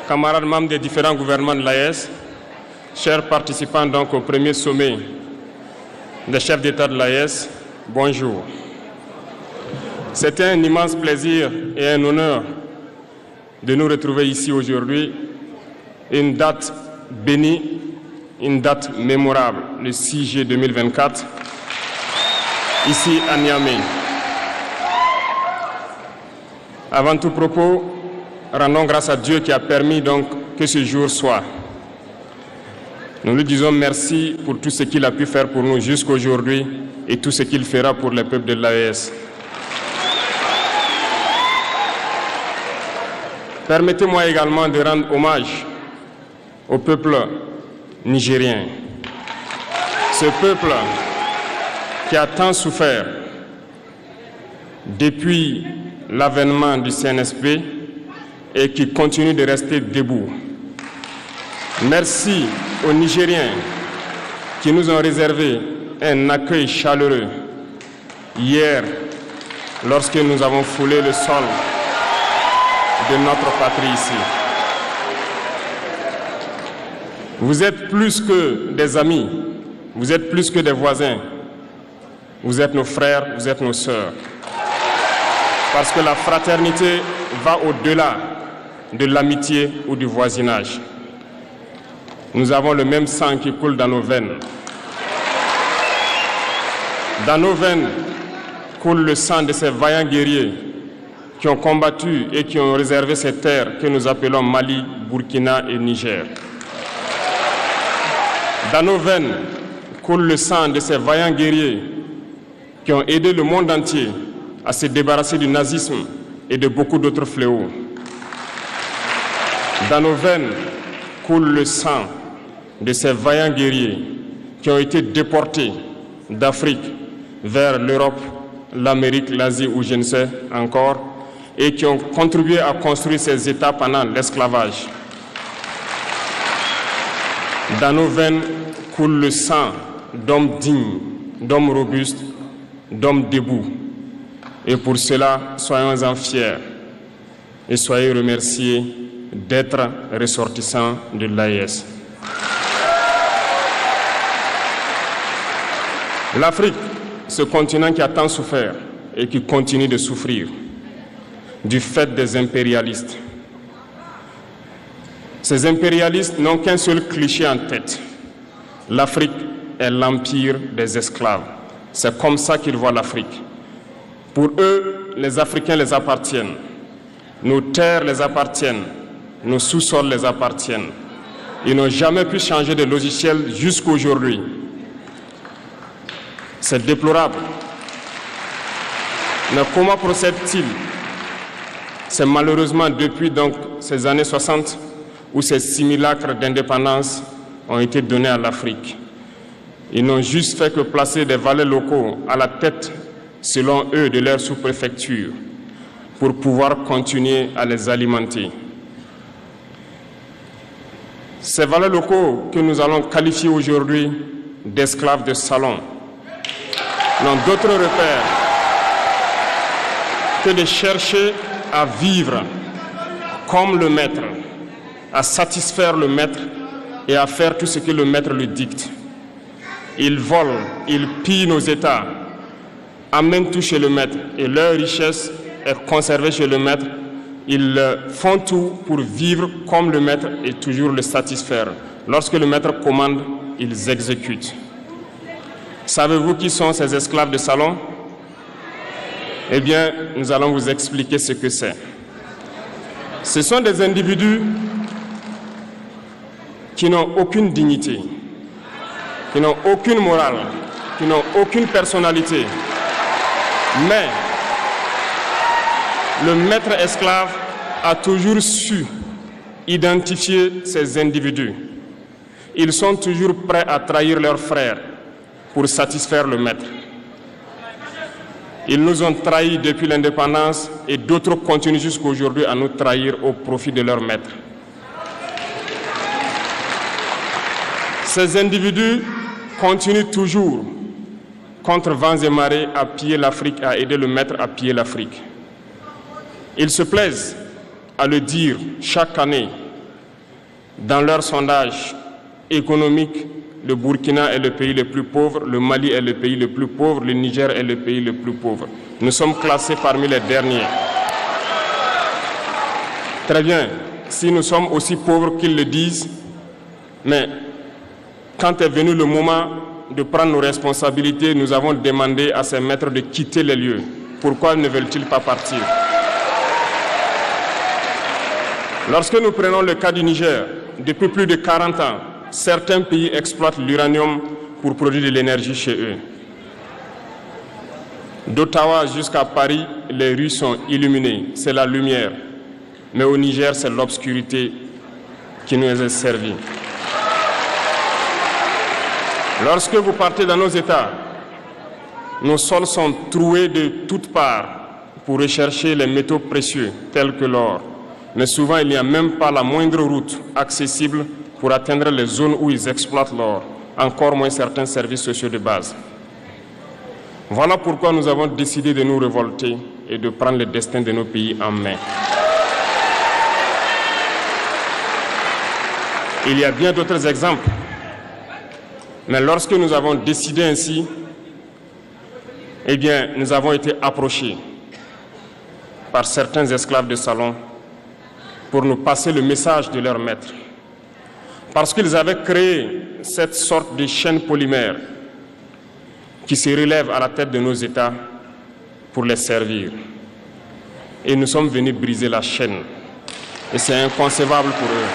camarades membres des différents gouvernements de l'AES, chers participants donc au premier sommet des chefs d'État de l'AES, bonjour. C'était un immense plaisir et un honneur de nous retrouver ici aujourd'hui, une date bénie, une date mémorable, le 6 juillet 2024, ici à Niamey. Avant tout propos, rendons grâce à Dieu qui a permis donc que ce jour soit. Nous lui disons merci pour tout ce qu'il a pu faire pour nous jusqu'aujourd'hui et tout ce qu'il fera pour le peuple de l'AES. Permettez-moi également de rendre hommage au peuple nigérien. Ce peuple qui a tant souffert depuis l'avènement du CNSP et qui continue de rester debout. Merci aux Nigériens qui nous ont réservé un accueil chaleureux hier lorsque nous avons foulé le sol de notre patrie ici. Vous êtes plus que des amis, vous êtes plus que des voisins, vous êtes nos frères, vous êtes nos sœurs. Parce que la fraternité va au-delà de l'amitié ou du voisinage. Nous avons le même sang qui coule dans nos veines. Dans nos veines coule le sang de ces vaillants guerriers qui ont combattu et qui ont réservé ces terres que nous appelons Mali, Burkina et Niger. Dans nos veines coule le sang de ces vaillants guerriers qui ont aidé le monde entier à se débarrasser du nazisme et de beaucoup d'autres fléaux. Dans nos veines coule le sang de ces vaillants guerriers qui ont été déportés d'Afrique vers l'Europe, l'Amérique, l'Asie ou je ne sais encore, et qui ont contribué à construire ces États pendant l'esclavage. Dans nos veines coule le sang d'hommes dignes, d'hommes robustes, d'hommes debout. Et pour cela, soyons-en fiers et soyez remerciés d'être ressortissants de l'AES. L'Afrique, ce continent qui a tant souffert et qui continue de souffrir du fait des impérialistes. Ces impérialistes n'ont qu'un seul cliché en tête. L'Afrique est l'empire des esclaves. C'est comme ça qu'ils voient l'Afrique. Pour eux, les Africains les appartiennent. Nos terres les appartiennent. Nos sous-sols les appartiennent. Ils n'ont jamais pu changer de logiciel jusqu'à aujourd'hui. C'est déplorable. Mais comment procèdent-ils? C'est malheureusement depuis donc ces années 60 où ces simulacres d'indépendance ont été donnés à l'Afrique. Ils n'ont juste fait que placer des valets locaux à la tête, selon eux, de leur sous-préfecture pour pouvoir continuer à les alimenter. Ces valets locaux que nous allons qualifier aujourd'hui d'esclaves de salon n'ont d'autre repère que de chercher à vivre comme le maître, à satisfaire le maître et à faire tout ce que le maître lui dicte. Ils volent, ils pillent nos États, amènent tout chez le maître et leur richesse est conservée chez le maître. Ils font tout pour vivre comme le maître et toujours le satisfaire. Lorsque le maître commande, ils exécutent. Savez-vous qui sont ces esclaves de salon? Eh bien, nous allons vous expliquer ce que c'est. Ce sont des individus qui n'ont aucune dignité, qui n'ont aucune morale, qui n'ont aucune personnalité. Mais le maître esclave a toujours su identifier ces individus. Ils sont toujours prêts à trahir leurs frères pour satisfaire le maître. Ils nous ont trahis depuis l'indépendance et d'autres continuent jusqu'à aujourd'hui à nous trahir au profit de leur maître. Ces individus continuent toujours, contre vents et marées, à piller l'Afrique, à aider le maître à piller l'Afrique. Ils se plaisent à le dire chaque année Dans leur sondage économique, le Burkina est le pays le plus pauvre, le Mali est le pays le plus pauvre, le Niger est le pays le plus pauvre. Nous sommes classés parmi les derniers. Très bien, si nous sommes aussi pauvres qu'ils le disent, mais quand est venu le moment de prendre nos responsabilités, nous avons demandé à ces maîtres de quitter les lieux. Pourquoi ne veulent-ils pas partir? Lorsque nous prenons le cas du Niger, depuis plus de 40 ans, certains pays exploitent l'uranium pour produire de l'énergie chez eux. D'Ottawa jusqu'à Paris, les rues sont illuminées, c'est la lumière. Mais au Niger, c'est l'obscurité qui nous est servie. Lorsque vous partez dans nos États, nos sols sont troués de toutes parts pour rechercher les métaux précieux tels que l'or. Mais souvent, il n'y a même pas la moindre route accessible pour atteindre les zones où ils exploitent l'or, encore moins certains services sociaux de base. Voilà pourquoi nous avons décidé de nous révolter et de prendre le destin de nos pays en main. Il y a bien d'autres exemples. Mais lorsque nous avons décidé ainsi, eh bien, nous avons été approchés par certains esclaves de salon pour nous passer le message de leur maître. Parce qu'ils avaient créé cette sorte de chaîne polymère qui se relève à la tête de nos États pour les servir. Et nous sommes venus briser la chaîne. Et c'est inconcevable pour eux.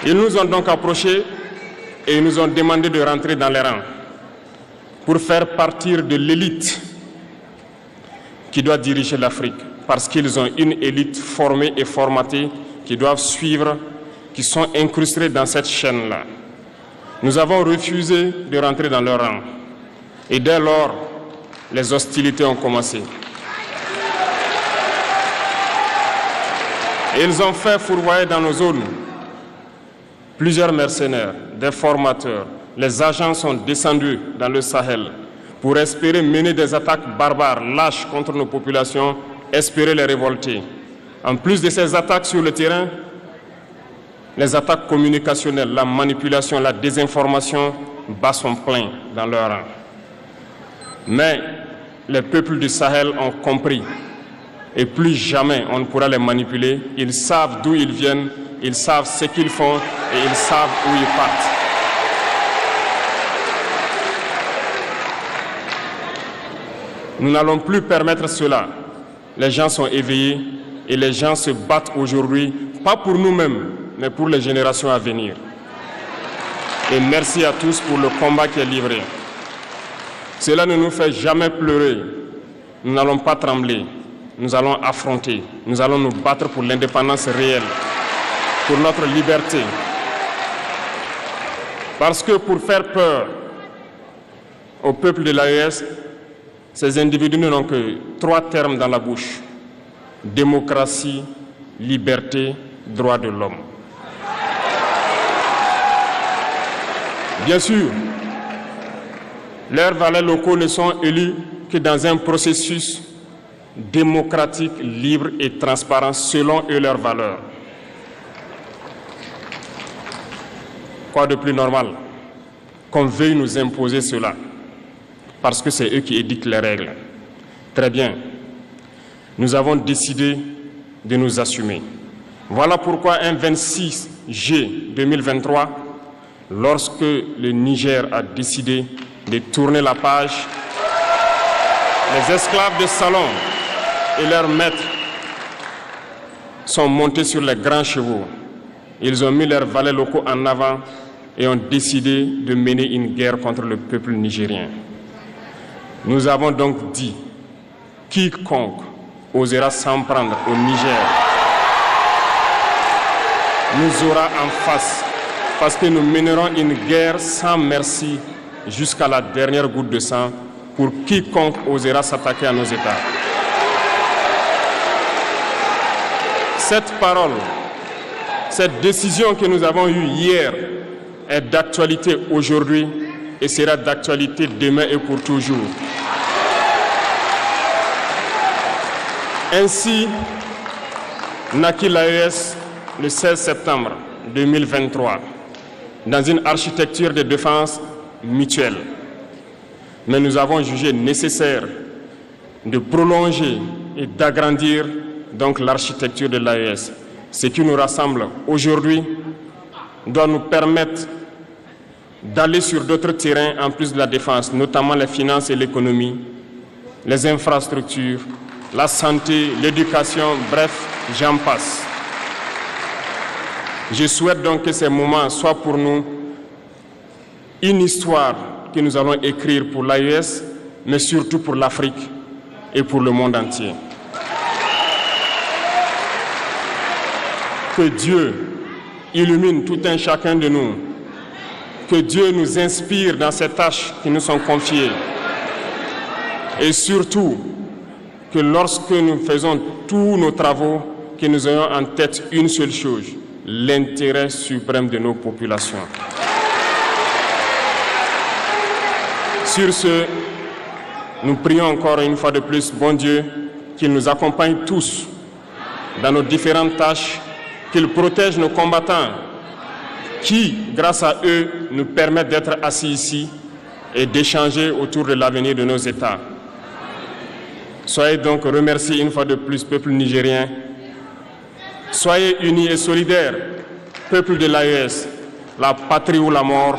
Ils nous ont donc approchés et ils nous ont demandé de rentrer dans les rangs pour faire partir de l'élite qui doit diriger l'Afrique, parce qu'ils ont une élite formée et formatée qui doivent suivre, qui sont incrustés dans cette chaîne-là. Nous avons refusé de rentrer dans leur rang. Et dès lors, les hostilités ont commencé. Et ils ont fait fourvoyer dans nos zones plusieurs mercenaires, des formateurs. Les agents sont descendus dans le Sahel pour espérer mener des attaques barbares, lâches contre nos populations, espérer les révolter. En plus de ces attaques sur le terrain, les attaques communicationnelles, la manipulation, la désinformation battent son plein dans leur rang. Mais les peuples du Sahel ont compris et plus jamais on ne pourra les manipuler. Ils savent d'où ils viennent, ils savent ce qu'ils font et ils savent où ils partent. Nous n'allons plus permettre cela. Les gens sont éveillés et les gens se battent aujourd'hui, pas pour nous-mêmes, mais pour les générations à venir. Et merci à tous pour le combat qui est livré. Cela ne nous fait jamais pleurer. Nous n'allons pas trembler. Nous allons affronter. Nous allons nous battre pour l'indépendance réelle, pour notre liberté. Parce que pour faire peur au peuple de l'AES, ces individus n'ont que 3 termes dans la bouche: démocratie, liberté, droits de l'homme. Bien sûr, leurs valets locaux ne sont élus que dans un processus démocratique, libre et transparent selon eux leurs valeurs. Quoi de plus normal qu'on veuille nous imposer cela, parce que c'est eux qui édictent les règles. Très bien, nous avons décidé de nous assumer. Voilà pourquoi un 26 juillet 2023, lorsque le Niger a décidé de tourner la page, les esclaves de salon et leurs maîtres sont montés sur les grands chevaux. Ils ont mis leurs valets locaux en avant et ont décidé de mener une guerre contre le peuple nigérien. Nous avons donc dit, quiconque osera s'en prendre au Niger nous aura en face, parce que nous mènerons une guerre sans merci jusqu'à la dernière goutte de sang pour quiconque osera s'attaquer à nos États. Cette parole, cette décision que nous avons eue hier est d'actualité aujourd'hui et sera d'actualité demain et pour toujours. Ainsi naquit l'AES le 16 septembre 2023 dans une architecture de défense mutuelle. Mais nous avons jugé nécessaire de prolonger et d'agrandir donc l'architecture de l'AES. Ce qui nous rassemble aujourd'hui doit nous permettre d'aller sur d'autres terrains en plus de la défense, notamment les finances et l'économie, les infrastructures, la santé, l'éducation, bref, j'en passe. Je souhaite donc que ces moments soient pour nous une histoire que nous allons écrire pour l'AES, mais surtout pour l'Afrique et pour le monde entier. Que Dieu illumine tout un chacun de nous. Que Dieu nous inspire dans ces tâches qui nous sont confiées. Et surtout, que lorsque nous faisons tous nos travaux, que nous ayons en tête une seule chose, l'intérêt suprême de nos populations. Sur ce, nous prions encore une fois de plus, bon Dieu, qu'il nous accompagne tous dans nos différentes tâches, qu'il protège nos combattants qui, grâce à eux, nous permettent d'être assis ici et d'échanger autour de l'avenir de nos États. Soyez donc remerciés une fois de plus, peuple nigérien. Soyez unis et solidaires, peuple de l'AES, la patrie ou la mort.